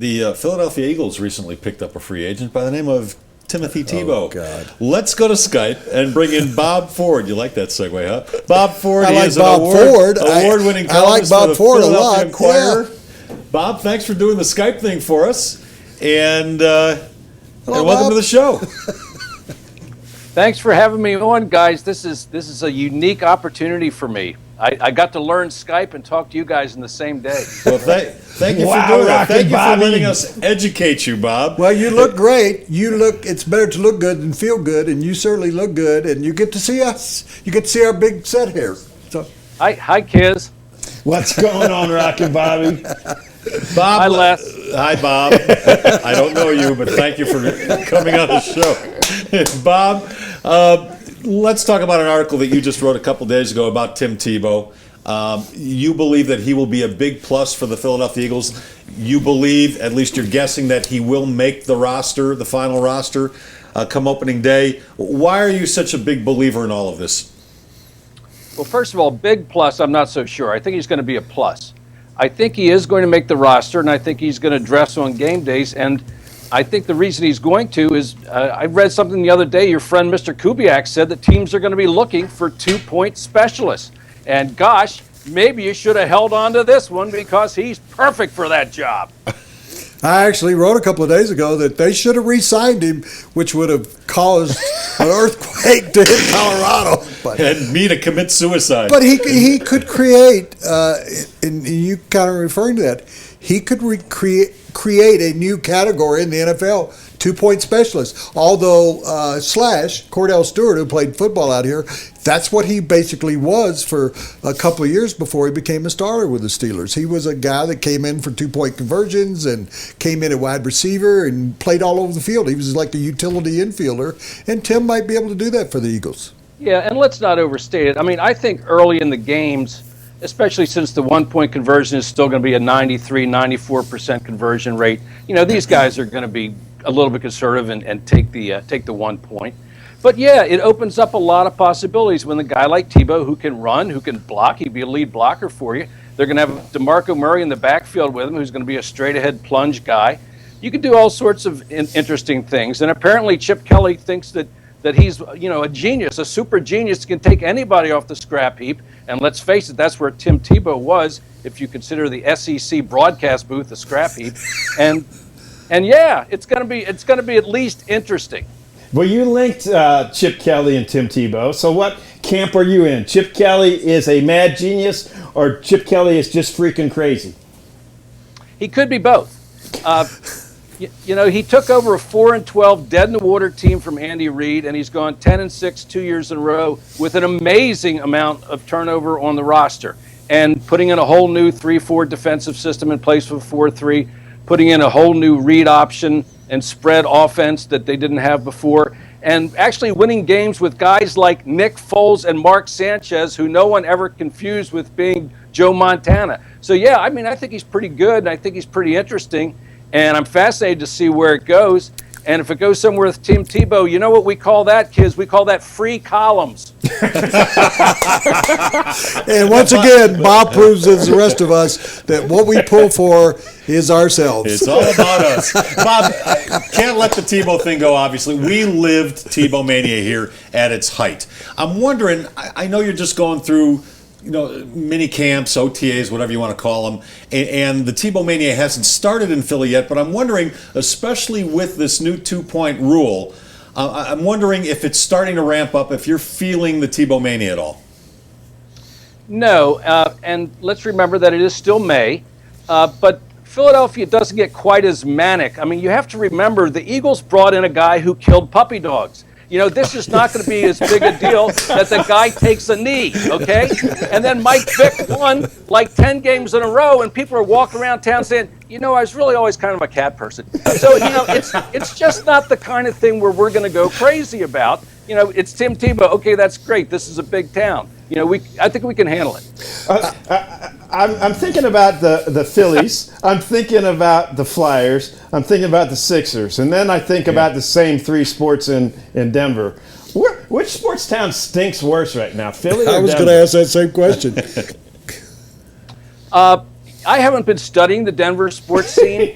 The Philadelphia Eagles recently picked up a free agent by the name of Timothy Tebow. Oh, God. Let's go to Skype and bring in Bob Ford. You like that segue, huh? Bob Ford. I He like is Bob an Ford. award-winning I like columnist for Bob the Ford a Philadelphia lot. Inquirer. Yeah. Bob, thanks for doing the Skype thing for us, and Hello, welcome Bob. to the show. Thanks for having me on, guys. This is a unique opportunity for me. I got to learn Skype and talk to you guys in the same day. Well, thank you Wow, for doing that. Rocky Thank you Bobby. for letting us educate you, Bob. Well, you look great. It's better to look good than feel good, and you certainly look good, and you get to see us. You get to see our big set here. So, Hi, Kiz. What's going on, Rocky Bobby? Bob, Hi, Les. Hi, Bob. I don't know you, but thank you for coming on the show. Bob, let's talk about an article that you just wrote a couple days ago about Tim Tebow. You believe that he will be a big plus for the Philadelphia Eagles. You believe, at least you're guessing, that he will make the roster, the final roster, come opening day. Why are you such a big believer in all of this? Well, first of all, big plus, I'm not so sure. I think he's going to be a plus. I think he is going to make the roster, and I think he's going to dress on game days. And I think the reason he's going to is I read something the other day. Your friend Mr. Kubiak said that teams are going to be looking for 2-point specialists. And gosh, maybe you should have held on to this one because he's perfect for that job. I actually wrote a couple of days ago that they should have re-signed him, which would have caused an earthquake to hit Colorado. And me to commit suicide. But he could create, and you kind of referring to that, he could create a new category in the NFL, 2-point specialist. Although Slash, Cordell Stewart, who played football out here, that's what he basically was for a couple of years before he became a starter with the Steelers. He was a guy that came in for 2-point conversions and came in at wide receiver and played all over the field. He was like a utility infielder, and Tim might be able to do that for the Eagles. Yeah, and let's not overstate it. I mean, I think early in the games, especially since the 1-point conversion is still going to be a 93, 94% conversion rate, these guys are going to be a little bit conservative and take the 1 point. But yeah, it opens up a lot of possibilities when a guy like Tebow, who can run, who can block, he'd be a lead blocker for you. They're going to have DeMarco Murray in the backfield with him, who's going to be a straight-ahead plunge guy. You can do all sorts of interesting things. And apparently Chip Kelly thinks that he's, a genius, a super genius, can take anybody off the scrap heap. And let's face it, that's where Tim Tebow was, if you consider the SEC broadcast booth a scrap heap. And yeah, it's going to be at least interesting. Well, you linked Chip Kelly and Tim Tebow. So what camp are you in? Chip Kelly is a mad genius, or Chip Kelly is just freaking crazy? He could be both. He took over a 4-12 dead-in-the-water team from Andy Reid, and he's gone 10-6 2 years in a row with an amazing amount of turnover on the roster, and putting in a whole new 3-4 defensive system in place with 4-3, putting in a whole new read option and spread offense that they didn't have before, and actually winning games with guys like Nick Foles and Mark Sanchez, who no one ever confused with being Joe Montana. So yeah, I mean, I think he's pretty good, and I think he's pretty interesting, and I'm fascinated to see where it goes. And if it goes somewhere with Tim Tebow, you know what we call that, kids? We call that free columns. And once again, Bob proves as the rest of us that what we pull for is ourselves. It's all about us. Bob, I can't let the Tebow thing go, obviously. We lived Tebow mania here at its height. I'm wondering, I know you're just going through mini camps, OTAs, whatever you want to call them, and the Tebow mania hasn't started in Philly yet, but I'm wondering, especially with this new 2-point rule, I'm wondering if it's starting to ramp up, if you're feeling the Tebow mania at all. No, and let's remember that it is still May, but Philadelphia doesn't get quite as manic. I mean, you have to remember the Eagles brought in a guy who killed puppy dogs. This is not going to be as big a deal that the guy takes a knee, okay? And then Mike Vick won like 10 games in a row, and people are walking around town saying, I was really always kind of a cat person. So, it's just not the kind of thing where we're going to go crazy about. It's Tim Tebow. Okay, that's great. This is a big town. I think we can handle it. I'm thinking about the Phillies. I'm thinking about the Flyers. I'm thinking about the Sixers. And then I think about the same three sports in Denver. Which sports town stinks worse right now, Philly or Denver? I was going to ask that same question. I haven't been studying the Denver sports scene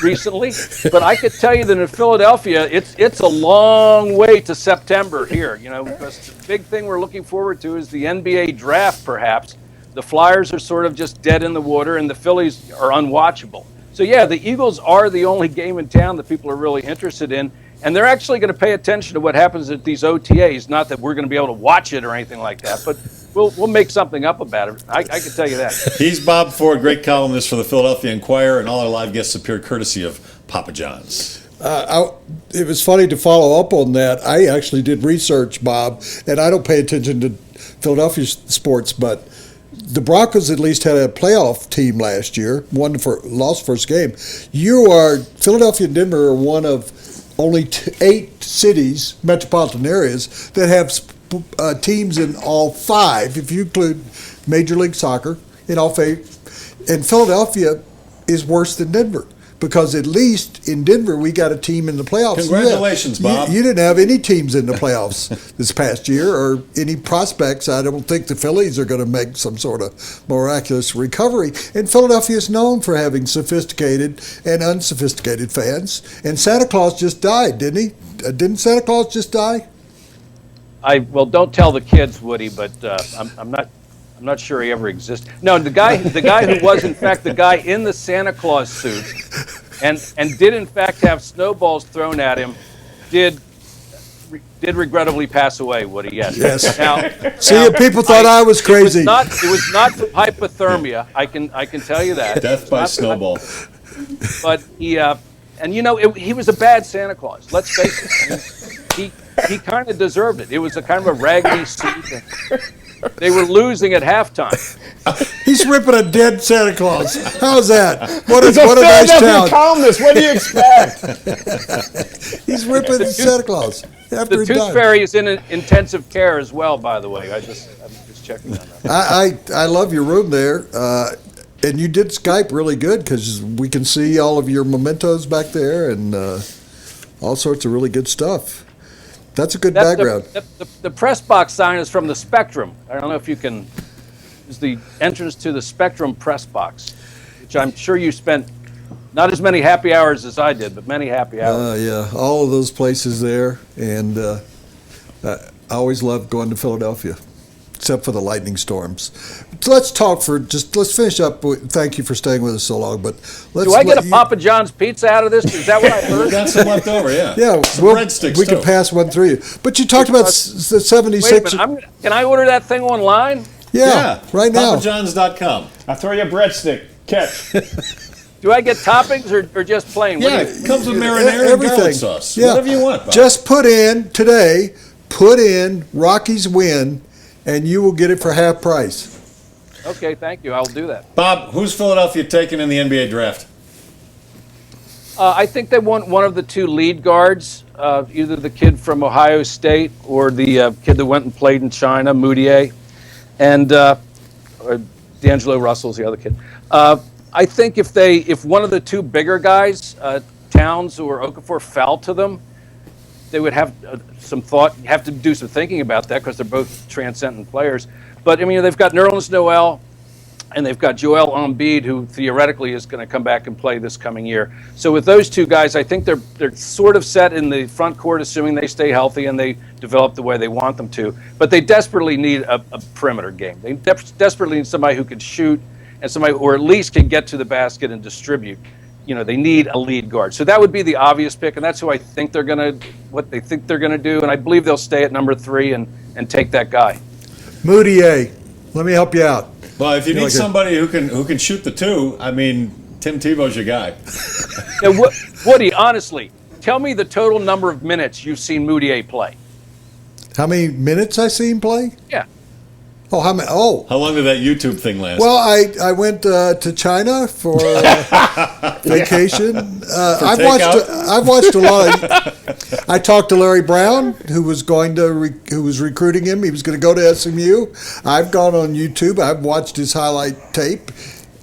recently, but I could tell you that in Philadelphia, it's a long way to September here. Because the big thing we're looking forward to is the NBA draft. Perhaps the Flyers are sort of just dead in the water, and the Phillies are unwatchable. So yeah, the Eagles are the only game in town that people are really interested in. And they're actually going to pay attention to what happens at these OTAs. Not that we're going to be able to watch it or anything like that, but we'll make something up about it. I can tell you that. He's Bob Ford, great columnist for the Philadelphia Inquirer, and all our live guests appear courtesy of Papa John's. It was funny to follow up on that. I actually did research, Bob, and I don't pay attention to Philadelphia sports, but the Broncos at least had a playoff team last year, lost first game. Philadelphia and Denver are one of only 8 cities, metropolitan areas, that have teams in all 5, if you include Major League Soccer, in all 5. And Philadelphia is worse than Denver, because at least in Denver we got a team in the playoffs. Congratulations, Bob. You didn't have any teams in the playoffs this past year, or any prospects. I don't think the Phillies are going to make some sort of miraculous recovery. And Philadelphia is known for having sophisticated and unsophisticated fans. And Santa Claus just died, didn't he? Didn't Santa Claus just die? Well, don't tell the kids, Woody, but I'm not sure he ever existed. No, the guy who was in fact the guy in the Santa Claus suit, and did in fact have snowballs thrown at him, did regrettably pass away, Woody. Yes. Now, people thought I was crazy. It was not from hypothermia. I can tell you that. Death by snowball. But he was a bad Santa Claus. Let's face it. I mean, he kind of deserved it. It was a kind of a raggedy suit. They were losing at halftime. He's ripping a dead Santa Claus. How's that? What a nice nice town. columnist. What do you expect? He's ripping Santa Claus after The he Tooth died. Fairy is in intensive care as well, by the way. I'm just checking on that. I love your room there. And you did Skype really good, because we can see all of your mementos back there, and all sorts of really good stuff. That's a good background. The press box sign is from the Spectrum. I don't know if you can. It's the entrance to the Spectrum press box, which I'm sure you spent not as many happy hours as I did, but many happy hours. Yeah, all of those places there, and I always loved going to Philadelphia, except for the lightning storms. So let's finish up. Thank you for staying with us so long. But do I get a Papa John's pizza out of this? Is that what I heard? We got some left over, yeah. Yeah, Breadsticks, we can pass one through you. But you talked about the 76. Wait a minute, can I order that thing online? Yeah, right now. PapaJohns.com. I'll throw you a breadstick. Catch. Do I get toppings or just plain? Yeah, it comes with marinara and garlic sauce. Yeah. Whatever you want, Bob. Just put in Rockies win, and you will get it for half price. Okay, thank you. I'll do that. Bob, who's Philadelphia taking in the NBA draft? I think they want one of the 2 lead guards, either the kid from Ohio State or the kid that went and played in China, Moutier, and D'Angelo Russell's the other kid. I think if one of the 2 bigger guys, Towns or Okafor, fell to them, they would have have to do some thinking about that, because they're both transcendent players. But I mean, they've got Nerlens Noel, and they've got Joel Embiid, who theoretically is going to come back and play this coming year. So with those 2 guys, I think they're sort of set in the front court, assuming they stay healthy and they develop the way they want them to. But they desperately need a perimeter game. They desperately need somebody who can shoot, and somebody, or at least can get to the basket and distribute. They need a lead guard. So that would be the obvious pick, and that's who I think what they think they're gonna do, and I believe they'll stay at number 3 and take that guy. Moutier, let me help you out. Well, if you need somebody who can shoot the 2, I mean, Tim Tebow's your guy. Now, Woody, honestly, tell me the total number of minutes you've seen Moutier play. How many minutes I seen play? Yeah. Oh, how many? Oh. How long did that YouTube thing last? Well, I went to China for vacation. I've watched a lot of. I talked to Larry Brown, who was recruiting him. He was going to go to SMU. I've gone on YouTube. I've watched his highlight tape.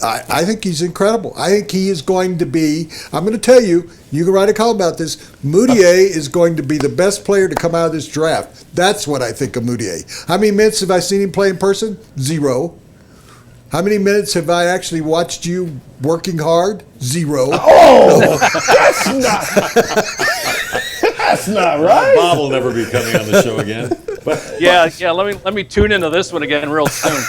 I think he's incredible. I think he is going to be. I'm going to tell you. You can write a column about this. Moutier is going to be the best player to come out of this draft. That's what I think of Moutier. How many minutes have I seen him play in person? 0. How many minutes have I actually watched you working hard? 0. Oh, that's not right. Bob will never be coming on the show again. But Yeah. Let me tune into this one again real soon.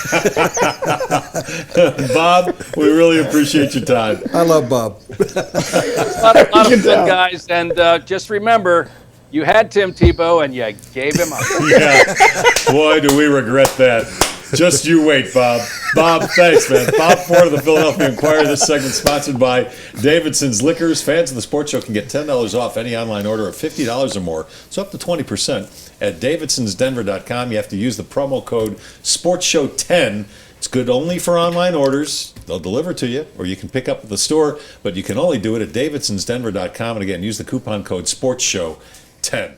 Bob, we really appreciate your time. I love Bob. A lot of fun, guys, and just remember, you had Tim Tebow and you gave him up. Yeah, boy, do we regret that. Just you wait, Bob. Bob, thanks, man. Bob Ford of the Philadelphia Inquirer. This segment sponsored by Davidson's Liquors. Fans of the sports show can get $10 off any online order of $50 or more, so up to 20% at davidsonsdenver.com. You have to use the promo code SPORTSHOW10. It's good only for online orders. They'll deliver to you, or you can pick up at the store, but you can only do it at davidsonsdenver.com. And again, use the coupon code SPORTSHOW10.